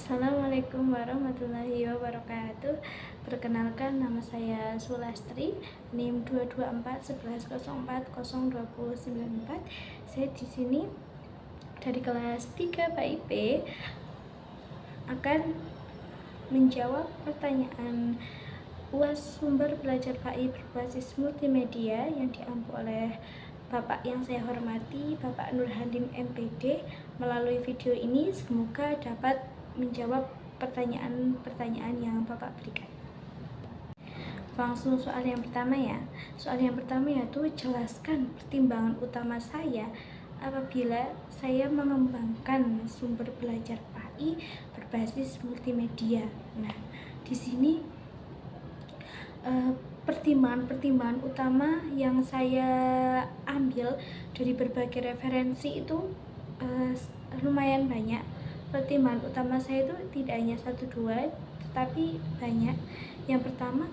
Assalamualaikum warahmatullahi wabarakatuh. Perkenalkan, nama saya Sulastri, NIM 22411040294. Saya di sini dari kelas 3 PIP akan menjawab pertanyaan UAS sumber belajar PAI berbasis multimedia yang diampu oleh Bapak yang saya hormati, Bapak Nurhadim MPD. Melalui video ini semoga dapat menjawab pertanyaan-pertanyaan yang Bapak berikan. Langsung soal yang pertama ya. Soal yang pertama yaitu jelaskan pertimbangan utama saya apabila saya mengembangkan sumber belajar PAI berbasis multimedia. Nah, di sini pertimbangan utama yang saya ambil dari berbagai referensi itu lumayan banyak. Pertimbangan utama saya itu tidak hanya 1-2 tetapi banyak. Yang pertama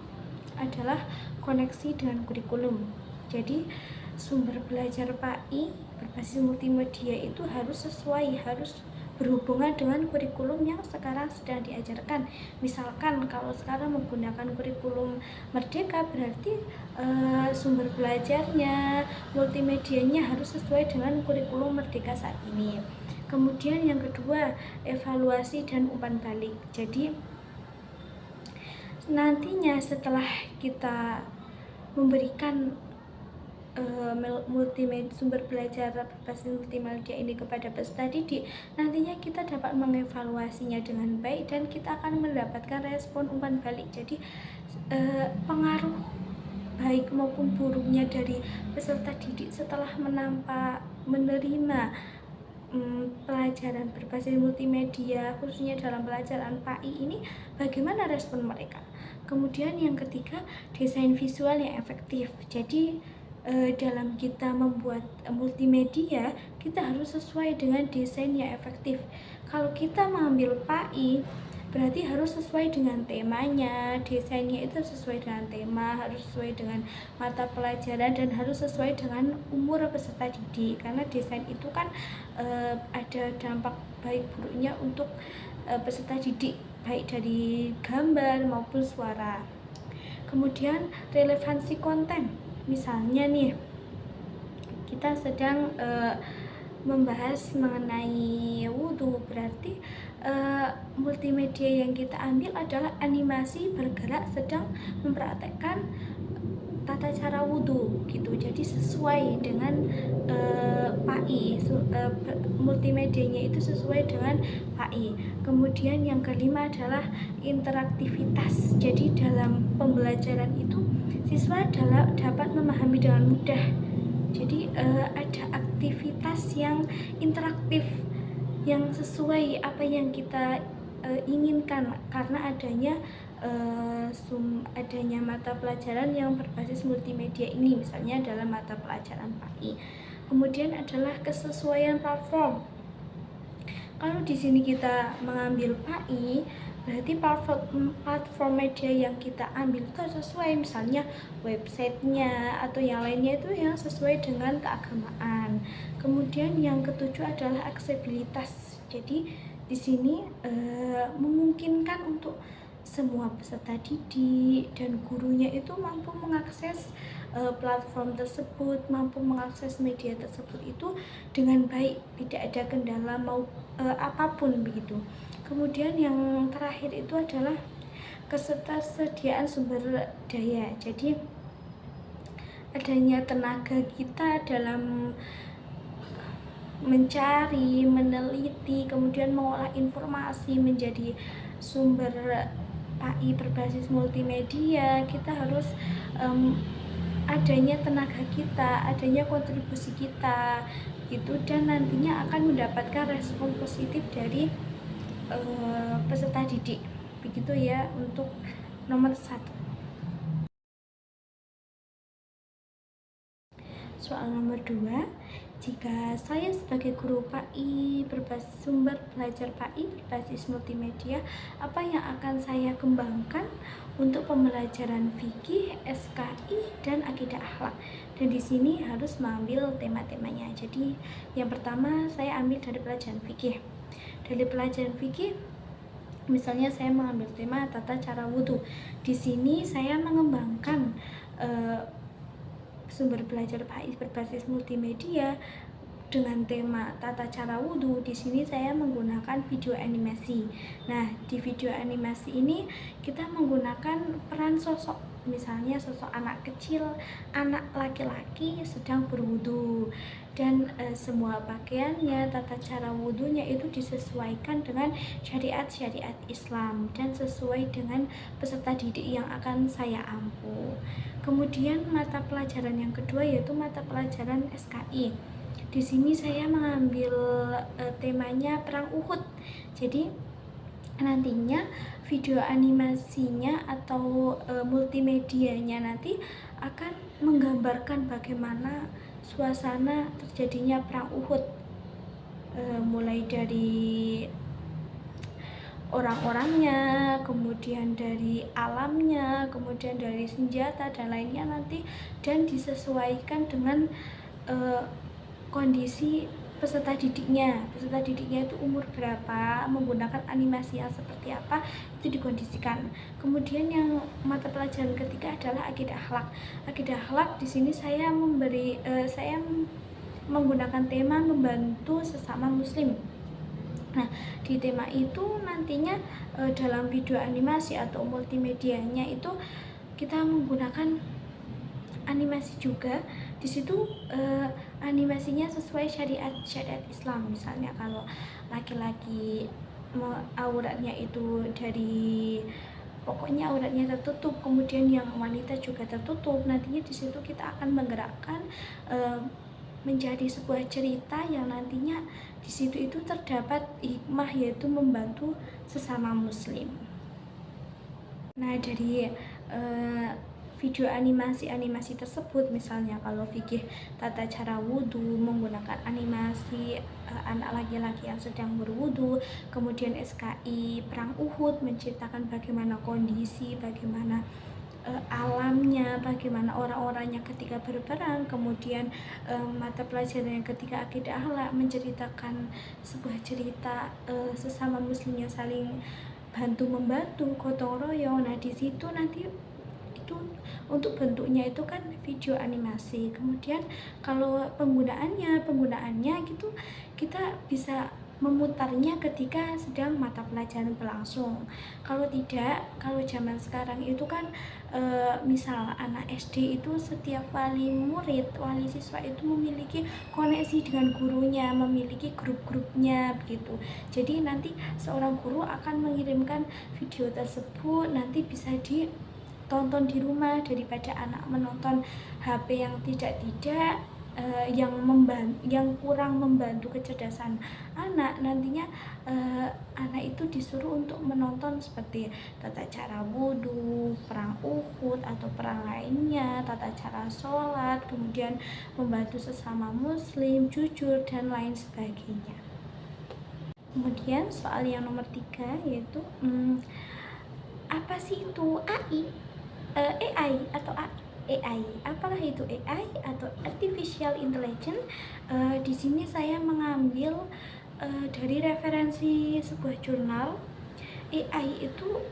adalah koneksi dengan kurikulum. Jadi sumber belajar PAI berbasis multimedia itu harus berhubungan dengan kurikulum yang sekarang sedang diajarkan. Misalkan kalau sekarang menggunakan kurikulum Merdeka, berarti sumber belajarnya, multimedianya harus sesuai dengan kurikulum Merdeka saat ini. Kemudian yang kedua, evaluasi dan umpan balik. Jadi nantinya setelah kita memberikan sumber belajar berbasis multimedia ini kepada peserta didik, nantinya kita dapat mengevaluasinya dengan baik dan kita akan mendapatkan respon umpan balik. Jadi pengaruh baik maupun buruknya dari peserta didik setelah menerima pelajaran berbasis multimedia, khususnya dalam pelajaran PAI ini, bagaimana respon mereka. Kemudian yang ketiga, desain visual yang efektif. Jadi dalam kita membuat multimedia, kita harus sesuai dengan desain yang efektif. Kalau kita mengambil PAI, berarti harus sesuai dengan temanya, desainnya itu sesuai dengan tema, harus sesuai dengan mata pelajaran, dan harus sesuai dengan umur peserta didik. Karena desain itu kan ada dampak baik buruknya untuk peserta didik, baik dari gambar maupun suara. Kemudian relevansi konten. Misalnya nih, kita sedang membahas mengenai wudhu, berarti multimedia yang kita ambil adalah animasi bergerak sedang mempraktekkan tata cara wudhu gitu. Jadi sesuai dengan PAI, multimedianya itu sesuai dengan PAI. Kemudian yang kelima adalah interaktivitas. Jadi dalam pembelajaran itu siswa dapat memahami dengan mudah. Jadi ada aktivitas yang interaktif yang sesuai apa yang kita inginkan, karena adanya mata pelajaran yang berbasis multimedia ini, misalnya dalam mata pelajaran PAI. Kemudian adalah kesesuaian platform. Kalau di sini kita mengambil PAI, berarti platform media yang kita ambil itu sesuai, misalnya websitenya atau yang lainnya itu yang sesuai dengan keagamaan. Kemudian yang ketujuh adalah aksesibilitas. Jadi di sini memungkinkan untuk semua peserta didik dan gurunya itu mampu mengakses platform tersebut, mampu mengakses media tersebut itu dengan baik, tidak ada kendala apapun begitu. Kemudian yang terakhir itu adalah ketersediaan sumber daya. Jadi adanya tenaga kita dalam mencari, meneliti, kemudian mengolah informasi menjadi sumber PAI berbasis multimedia, kita harus adanya tenaga kita, adanya kontribusi kita gitu, dan nantinya akan mendapatkan respon positif dari peserta didik. Begitu ya untuk nomor 1. Soal nomor 2, jika saya sebagai guru PAI berbasis sumber belajar PAI berbasis multimedia, apa yang akan saya kembangkan untuk pembelajaran fikih, SKI, dan akidah akhlak? Dan di sini harus mengambil tema-temanya. Jadi yang pertama saya ambil dari pelajaran fikih. Dari pelajaran fikih Misalnya saya mengambil tema tata cara wudhu. Di sini saya mengembangkan sumber belajar PAI berbasis multimedia dengan tema tata cara wudhu. Di sini saya menggunakan video animasi. Nah, di video animasi ini kita menggunakan peran sosok, misalnya sosok anak kecil, anak laki-laki sedang berwudhu, dan semua pakaiannya, tata cara wudhunya itu disesuaikan dengan syariat-syariat Islam dan sesuai dengan peserta didik yang akan saya ampu. Kemudian mata pelajaran yang kedua yaitu mata pelajaran SKI. Di sini saya mengambil temanya perang Uhud. Jadi nantinya video animasinya atau multimedianya nanti akan menggambarkan bagaimana suasana terjadinya perang Uhud, mulai dari orang-orangnya, kemudian dari alamnya, kemudian dari senjata dan lainnya nanti, dan disesuaikan dengan kondisi peserta didiknya itu umur berapa, menggunakan animasi yang seperti apa, itu dikondisikan. Kemudian yang mata pelajaran ketiga adalah akidah akhlak. Akidah akhlak di sini saya menggunakan tema membantu sesama muslim. Nah, di tema itu nantinya dalam video animasi atau multimedianya itu kita menggunakan animasi juga. Di situ animasinya sesuai syariat Islam. Misalnya kalau laki-laki auratnya itu pokoknya auratnya tertutup, kemudian yang wanita juga tertutup. Nantinya di situ kita akan menggerakkan menjadi sebuah cerita yang nantinya di situ itu terdapat hikmah, yaitu membantu sesama muslim. Nah, dari video animasi tersebut, misalnya kalau fikih tata cara wudhu menggunakan animasi anak laki-laki yang sedang berwudhu, kemudian SKI perang Uhud menceritakan bagaimana kondisi, bagaimana alamnya, bagaimana orang-orangnya ketika berperang, kemudian mata pelajaran yang ketiga akidah akhlak menceritakan sebuah cerita sesama muslim yang saling bantu membantu, gotong royong. Nah, di situ nanti itu untuk bentuknya itu kan video animasi. Kemudian kalau penggunaannya gitu, kita bisa memutarnya ketika sedang mata pelajaran berlangsung. Kalau tidak, kalau zaman sekarang itu kan misal anak SD itu setiap wali siswa itu memiliki koneksi dengan gurunya, memiliki grup-grupnya begitu. Jadi nanti seorang guru akan mengirimkan video tersebut, nanti bisa ditonton di rumah daripada anak menonton HP yang tidak yang kurang membantu kecerdasan anak. Nantinya anak itu disuruh untuk menonton seperti tata cara wudhu, perang Uhud atau perang lainnya, tata cara sholat, kemudian membantu sesama muslim, jujur, dan lain sebagainya. Kemudian soal yang nomor 3 yaitu apa sih itu AI atau AI? Apakah itu AI atau Artificial Intelligence? Di sini saya mengambil dari referensi sebuah jurnal. AI itu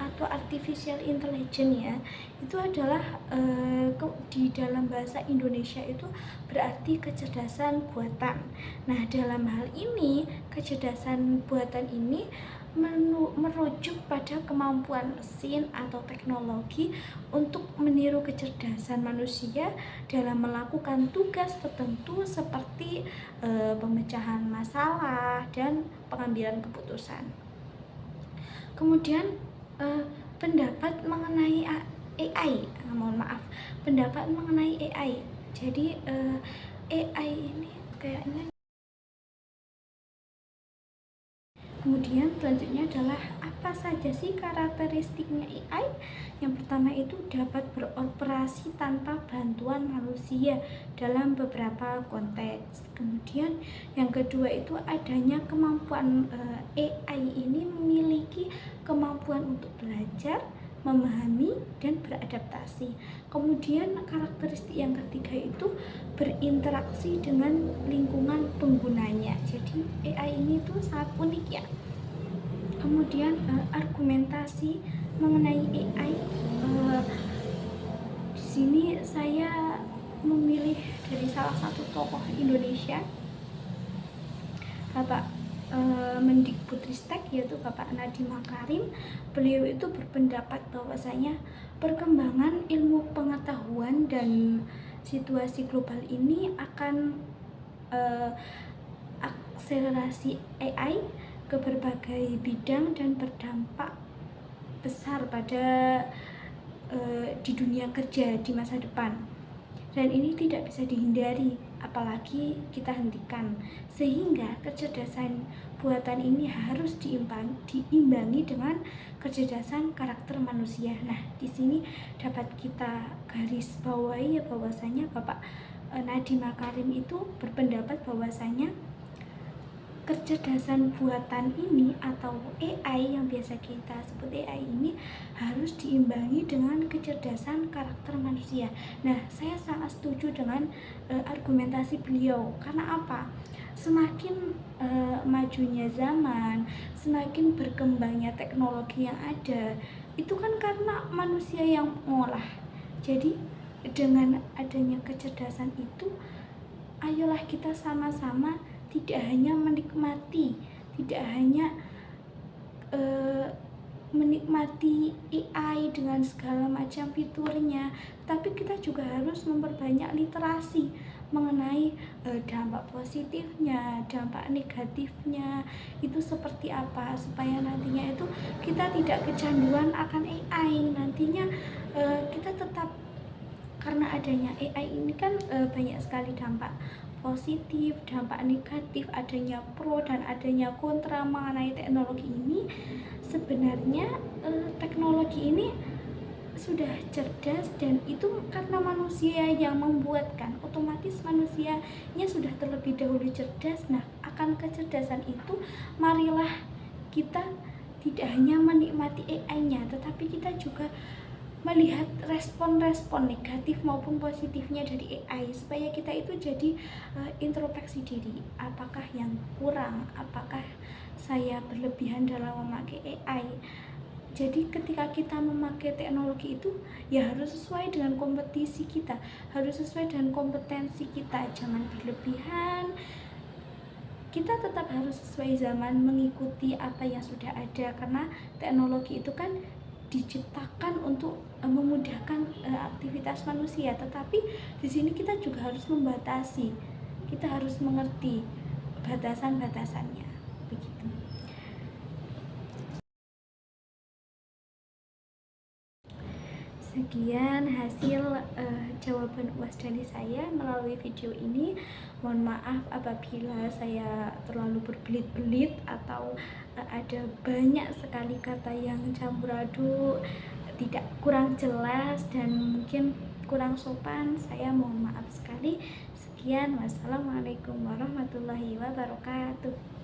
atau Artificial Intelligence ya, itu adalah di dalam bahasa Indonesia itu berarti kecerdasan buatan. Nah, dalam hal ini kecerdasan buatan ini merujuk pada kemampuan mesin atau teknologi untuk meniru kecerdasan manusia dalam melakukan tugas tertentu seperti pemecahan masalah dan pengambilan keputusan. Kemudian pendapat mengenai AI, pendapat mengenai AI. Jadi AI ini kayaknya. Kemudian selanjutnya adalah apa saja sih karakteristiknya AI? Yang pertama itu dapat beroperasi tanpa bantuan manusia dalam beberapa konteks. Kemudian yang kedua itu adanya kemampuan AI ini memiliki kemampuan untuk belajar, memahami, dan beradaptasi. Kemudian karakteristik yang ketiga itu berinteraksi dengan lingkungan penggunanya. Jadi AI ini tuh sangat unik ya. Kemudian argumentasi mengenai AI, di sini saya memilih dari salah satu tokoh Indonesia, Bapak Mendikbudristek, yaitu Bapak Nadiem Makarim. Beliau itu berpendapat bahwasanya perkembangan ilmu pengetahuan dan situasi global ini akan akselerasi AI ke berbagai bidang dan berdampak besar pada di dunia kerja di masa depan, dan ini tidak bisa dihindari apalagi kita hentikan, sehingga kecerdasan buatan ini harus diimbangi dengan kecerdasan karakter manusia. Nah, di sini dapat kita garis bawahi ya bahwasanya Bapak Nadiem Makarim itu berpendapat bahwasanya kecerdasan buatan ini atau AI yang biasa kita sebut AI ini harus diimbangi dengan kecerdasan karakter manusia. Nah, saya sangat setuju dengan argumentasi beliau. Karena apa? Semakin majunya zaman, semakin berkembangnya teknologi yang ada, itu kan karena manusia yang mengolah. Jadi dengan adanya kecerdasan itu, ayolah kita sama-sama tidak hanya menikmati, tidak hanya menikmati AI dengan segala macam fiturnya, tapi kita juga harus memperbanyak literasi mengenai dampak positifnya, dampak negatifnya itu seperti apa, supaya nantinya itu kita tidak kecanduan akan AI. Nantinya kita tetap, karena adanya AI ini kan banyak sekali dampak positif, dampak negatif, adanya pro dan adanya kontra mengenai teknologi ini. Sebenarnya teknologi ini sudah cerdas, dan itu karena manusia yang membuatkan, otomatis manusianya sudah terlebih dahulu cerdas. Nah, akan kecerdasan itu marilah kita tidak hanya menikmati AI-nya, tetapi kita juga melihat respon-respon negatif maupun positifnya dari AI, supaya kita itu jadi introspeksi diri, apakah yang kurang, apakah saya berlebihan dalam memakai AI. Jadi ketika kita memakai teknologi itu ya harus sesuai dengan kompetisi kita, harus sesuai dengan kompetensi kita, jangan berlebihan. Kita tetap harus sesuai zaman, mengikuti apa yang sudah ada, karena teknologi itu kan diciptakan untuk memudahkan aktivitas manusia, tetapi di sini kita juga harus membatasi, kita harus mengerti batasan-batasannya, begitu. Sekian hasil jawaban UAS dari saya melalui video ini. Mohon maaf apabila saya terlalu berbelit-belit atau ada banyak sekali kata yang campur aduk, tidak kurang jelas dan mungkin kurang sopan. Saya mohon maaf sekali. Sekian, wassalamualaikum warahmatullahi wabarakatuh.